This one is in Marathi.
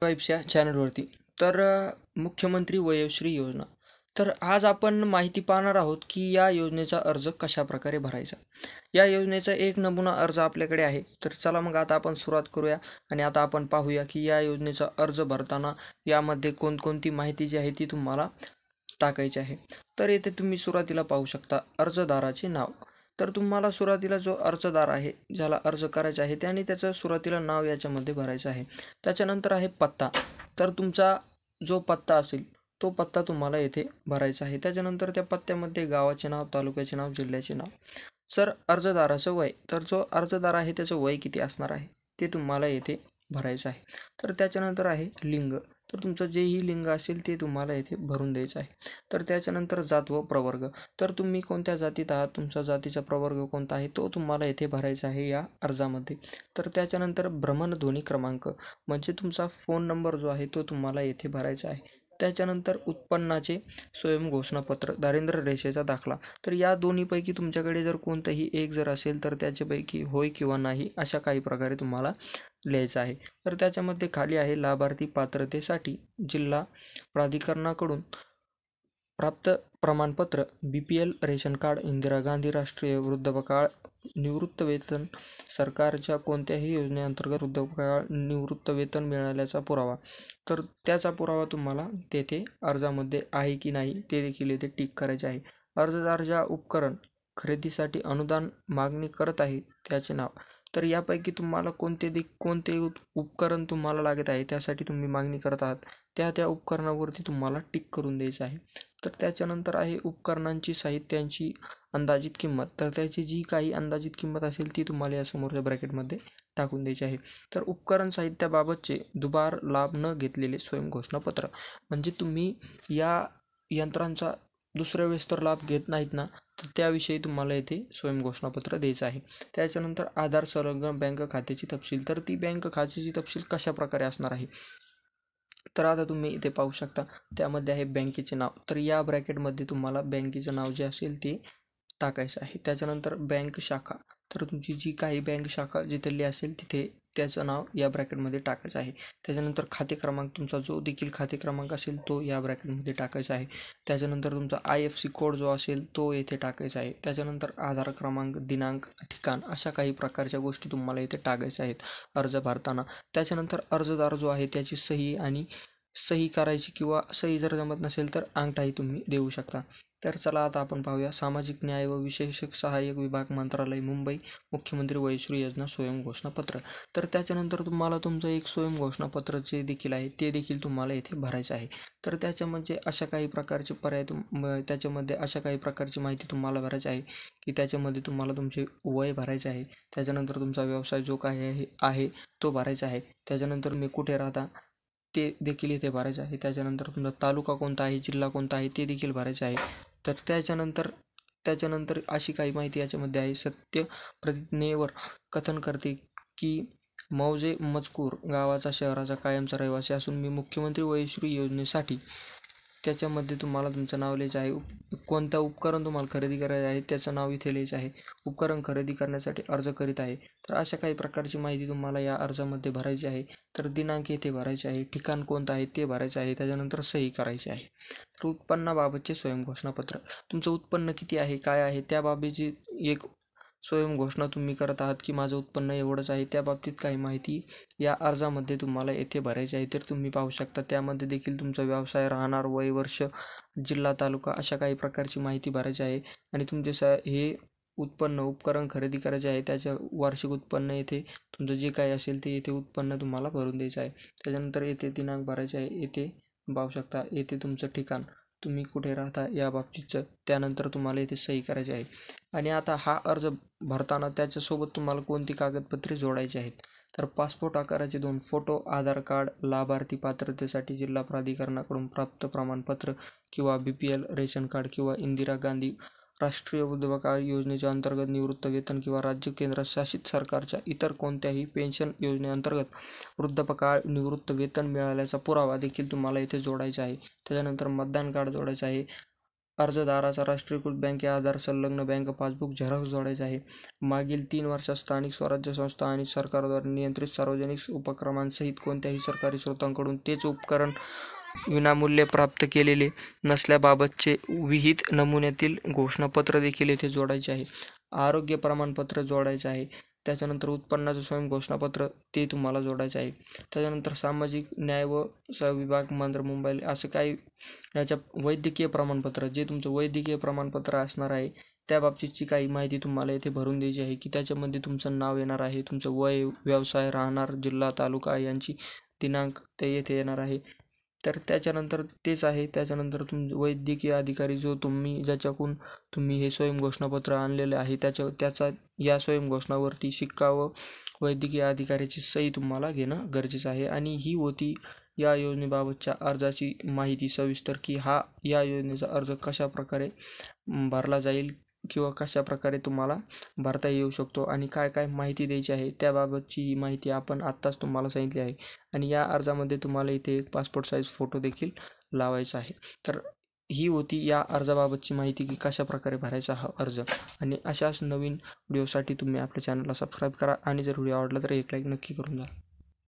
वाईब्स या चॅनलवरती. मुख्यमंत्री वयोश्री योजना. आज आपण माहिती पाहणार आहोत की या योजनेचा अर्ज कशा प्रकारे भरायचा. या योजनेचा एक नमुना अर्ज आपल्याकडे आहे. तर चला मग आता आपण सुरुवात करूया आणि आता आपण पाहूया की या योजनेचा अर्ज भरताना यामध्ये कोणकोणती माहिती जी आहे ती तुम्हाला टाकायची आहे. तर येथे तुम्ही सुरुवातीला पाहू शकता अर्जदाराचे नाव. तर तुम्हाला सुरुवातीला जो अर्जदार आहे, ज्याला अर्ज करायचा आहे, त्याने त्याचं सुरुवातीला नाव याच्यामध्ये भरायचं आहे. त्याच्यानंतर आहे पत्ता. तर तुमचा जो पत्ता असेल तो पत्ता तुम्हाला येथे भरायचा आहे. त्याच्यानंतर त्या पत्त्यामध्ये गावाचे नाव, तालुक्याचे नाव, जिल्ह्याचे नाव. अर्जदाराचं वय. तर जो अर्जदार आहे त्याचं वय किती असणार आहे ते तुम्हाला येथे भरायचं आहे. तर त्याच्यानंतर आहे लिंग. तर तुमचं जेही लिंग असेल ते तुम्हाला येथे भरून द्यायचं आहे. तर त्याच्यानंतर जात व प्रवर्ग. तर तुम्ही कोणत्या जातीत आहात, तुमचा जातीचा प्रवर्ग कोणता आहे तो तुम्हाला येथे भरायचा आहे या अर्जामध्ये. तर त्याच्यानंतर भ्रमणध्वनी क्रमांक म्हणजे तुमचा फोन नंबर जो आहे तो तुम्हाला येथे भरायचा आहे. त्याच्यानंतर उत्पन्नाचे स्वयंघोषणापत्र, दारिद्र्य रेषेचा दाखला. तर या दोन्हीपैकी तुमच्याकडे जर कोणतंही एक जर असेल तर त्याच्यापैकी होय किंवा नाही अशा काही प्रकारे तुम्हाला लिहायचं आहे. तर त्याच्यामध्ये खाली आहे लाभार्थी पात्रतेसाठी जिल्हा प्राधिकरणाकडून प्राप्त प्रमाणपत्र, BPL ration card, Indira Gandhi राष्ट्रीय वृद्धापकाळ निवृत्तवेतन, सरकारच्या कोणत्याही योजनेअंतर्गत वृद्धापकाळ निवृत्तवेतन मिळाल्याचा पुरावा. तर त्याचा पुरावा तुम्हाला तेथे अर्जामध्ये आहे की नाही ते देखील येथे टिक करायचे आहे. अर्जदार ज्या उपकरण खरेदीसाठी अनुदान मागणी करत आहे त्याचे नाव. तर यापैकी तुम्हाला कोणते उपकरण तुम्हाला लागत आहे, त्यासाठी तुम्ही मागणी करत आहात, त्या उपकरणावरती तुम्हाला टिक करून द्यायचं आहे. तर त्याच्यानंतर आहे उपकरणांची, साहित्यांची अंदाजित किंमत. तर त्याची जी काही अंदाजित किंमत असेल ती तुम्हाला या समोरच्या ब्रॅकेटमध्ये टाकून द्यायची आहे. तर उपकरण साहित्याबाबतचे दुबार लाभ न घेतलेले स्वयंघोषणापत्र म्हणजे तुम्ही या यंत्रांचा दुसऱ्या वेळेस तर लाभ घेत नाहीत ना, तर त्याविषयी तुम्हाला येथे स्वयंघोषणापत्र द्यायचं आहे. त्याच्यानंतर आधार संलग्न बँक खात्याची तपशील. तर ती बँक खात्याची तपशील कशा प्रकारे असणार आहे तर आता तुम्ही इथे पाहू शकता त्यामध्ये आहे बँकेचे नाव. तर या ब्रॅकेटमध्ये तुम्हाला बँकेचं नाव जे असेल ते टाकायचं आहे. त्याच्यानंतर बँक शाखा. तर तुमची जी काही बँक शाखा जिथली असेल तिथे त्याचं नाव या ब्रॅकेटमध्ये टाकायचं आहे. त्याच्यानंतर खाते क्रमांक, तुमचा जो देखील खाते क्रमांक असेल तो या ब्रॅकेटमध्ये टाकायचा आहे. त्याच्यानंतर तुमचा IFSC कोड जो असेल तो येथे टाकायचा आहे. त्याच्यानंतर आधार क्रमांक, दिनांक, ठिकाण अशा काही प्रकारच्या गोष्टी तुम्हाला इथे टाकायच्या आहेत अर्ज भरताना. त्याच्यानंतर अर्जदार जो आहे त्याची सही करायची किंवा सही जर जमत नसेल तर अंगठाही तुम्ही देऊ शकता. तर चला आता आपण पाहूया सामाजिक न्याय व विशेष सहाय्यक विभाग, मंत्रालय, मुंबई, मुख्यमंत्री वयोश्री योजना स्वयंघोषणापत्र. तर त्याच्यानंतर तुम्हाला तुमचं एक स्वयंघोषणापत्र जे देखील आहे ते देखील तुम्हाला इथे भरायचं आहे. तर त्याच्यामध्ये अशा काही प्रकारचे पर्याय त्याच्यामध्ये अशा काही प्रकारची माहिती तुम्हाला भरायची आहे की त्याच्यामध्ये तुम्हाला तुमचे वय भरायचे आहे. त्याच्यानंतर तुमचा व्यवसाय जो काही आहे तो भरायचा आहे. त्याच्यानंतर मी कुठे राहता ते देखील इथे भरायचं आहे. त्याच्यानंतर तुमचा तालुका कोणता आहे, जिल्हा कोणता आहे ते देखील भरायचे आहे. तर त्याच्यानंतर अशी काही माहिती याच्यामध्ये आहे. सत्य प्रतिज्ञेवर कथन करते की मौजे मजकूर गावाचा शहराचा कायमचा रहिवासी असून मी मुख्यमंत्री वयोश्री योजनेसाठी त्याच्यामध्ये तुम्हाला तुमचं नाव लिहायचं आहे. कोणतं उपकरण तुम्हाला खरेदी करायचं आहे त्याचं नाव इथे लिहायचं आहे. उपकरण खरेदी करण्यासाठी अर्ज करीत आहे. तर अशा काही प्रकारची माहिती तुम्हाला या अर्जामध्ये भरायची आहे. तर दिनांक येथे भरायचे आहे, ठिकाण कोणतं आहे ते भरायचं आहे, त्याच्यानंतर सही करायची आहे. तर उत्पन्नाबाबतचे स्वयंघोषणापत्र. तुमचं उत्पन्न किती आहे, काय आहे त्याबाबतची एक स्वयंघोषणा तुम्ही करत आहात की माझं उत्पन्न एवढंच आहे, त्या बाबतीत काही माहिती या अर्जामध्ये तुम्हाला येथे भरायची आहे. तर तुम्ही पाहू शकता त्यामध्ये देखील तुमचा व्यवसाय, राहणार, वय, वर्ष, जिल्हा, तालुका अशा काही प्रकारची माहिती भरायची आहे. आणि तुमचे हे उत्पन्न उपकरण खरेदी करायचे आहे त्याच्या वार्षिक उत्पन्न येथे तुमचं जे काही असेल ते येथे उत्पन्न तुम्हाला भरून द्यायचं आहे. त्याच्यानंतर येथे दिनांक भरायचे आहे. येथे पाहू शकता येथे तुमचं ठिकाण, तुम्ही कुठे राहता या बाबतीचं. त्यानंतर तुम्हाला इथे सही करायची आहे. आणि आता हा अर्ज भरताना त्याच्यासोबत तुम्हाला कोणती कागदपत्रे जोडायची आहेत तर पासपोर्ट आकाराचे 2 फोटो, आधार कार्ड, लाभार्थी पात्रतेसाठी जिल्हा प्राधिकरणाकडून प्राप्त प्रमाणपत्र किंवा BPL रेशन कार्ड किंवा इंदिरा गांधी राष्ट्रीय वृद्धापकाळ योजनेच्या अंतर्गत निवृत्तवेतन किंवा राज्य केंद्रशासित सरकारच्या इतर कोणत्याही पेन्शन योजनेअंतर्गत वृद्धापकाळ निवृत्तवेतन मिळाल्याचा पुरावा देखील तुम्हाला इथे जोडायचा आहे. त्याच्यानंतर मतदान कार्ड जोडायचं आहे. अर्जदाराचा राष्ट्रीयकृत बँके आधार संलग्न बँक पासबुक झेरॉक्स जोडायचा आहे. मागील 3 वर्षात स्थानिक स्वराज्य संस्था आणि सरकारद्वारे नियंत्रित सार्वजनिक उपक्रमांसहित कोणत्याही सरकारी स्रोतांकडून तेच उपकरण विनामूल्य प्राप्त केलेले नसल्याबाबतचे विहित नमुन्यातील घोषणापत्र देखील येथे जोडायचे आहे. आरोग्य प्रमाणपत्र जोडायचे आहे. त्याच्यानंतर उत्पन्नाचं स्वयं घोषणापत्र ते तुम्हाला जोडायचं आहे. त्याच्यानंतर सामाजिक न्याय व सहविभाग मंत्र मुंबई असं काही याच्या वैद्यकीय प्रमाणपत्र जे तुमचं वैद्यकीय प्रमाणपत्र असणार आहे त्या बाबतीची काही माहिती तुम्हाला येथे भरून द्यायची आहे की त्याच्यामध्ये तुमचं नाव येणार आहे, तुमचं वय, व्यवसाय, राहणार, जिल्हा, तालुका यांची दिनांक ते येथे येणार आहे. तर त्याच्यानंतर तेच आहे. त्याच्यानंतर वैद्यकीय अधिकारी जो ज्याच्याकडून तुम्ही हे स्वयं घोषणापत्र आणलेलं आहे त्याचा या स्वयं घोषणावरती शिक्का व वैद्यकीय अधिकाऱ्याची सही तुम्हाला घेणं गरजेचं आहे. आणि ही होती या योजनेबाबतच्या अर्जाची माहिती सविस्तर की या योजनेचा अर्ज कशा प्रकारे भरला जाईल किंवा कशा प्रकारे तुम्हाला भरता येऊ शकतो आणि काय काय माहिती द्यायची आहे त्याबाबतची ही माहिती आपण आत्ताच तुम्हाला सांगितली आहे. आणि या अर्जामध्ये तुम्हाला इथे एक पासपोर्ट साईज फोटो देखील लावायचा आहे. तर ही होती या अर्जाबाबतची माहिती की कशा प्रकारे भरायचा हा अर्ज. आणि अशाच नवीन व्हिडिओसाठी तुम्ही आपल्या चॅनलला सबस्क्राईब करा आणि जर व्हिडिओ आवडला तर एक लाईक नक्की करून द्या.